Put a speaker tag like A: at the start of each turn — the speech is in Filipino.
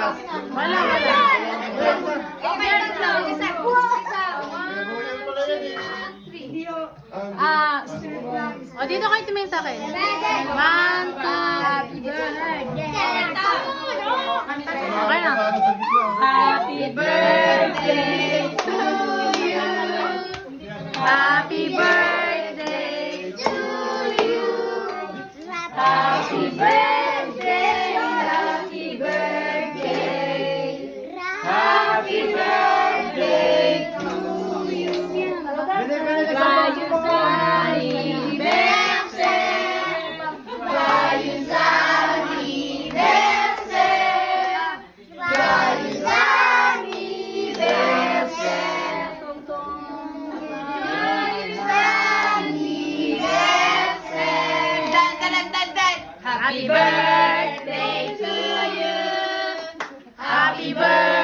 A: Wala, wala.
B: Okay, tatlo. Isa.
A: O, dito kayo tumingin sa akin. 1, 2, okay na. Happy birthday to you. Happy birthday to you. Happy birthday, happy birthday. Happy birthday to you. Joyeux anniversaire. Joyeux anniversaire. Joyeux anniversaire. Joyeux anniversaire. Dan, dan, dan, dan. Happy birthday to you. Happy birthday.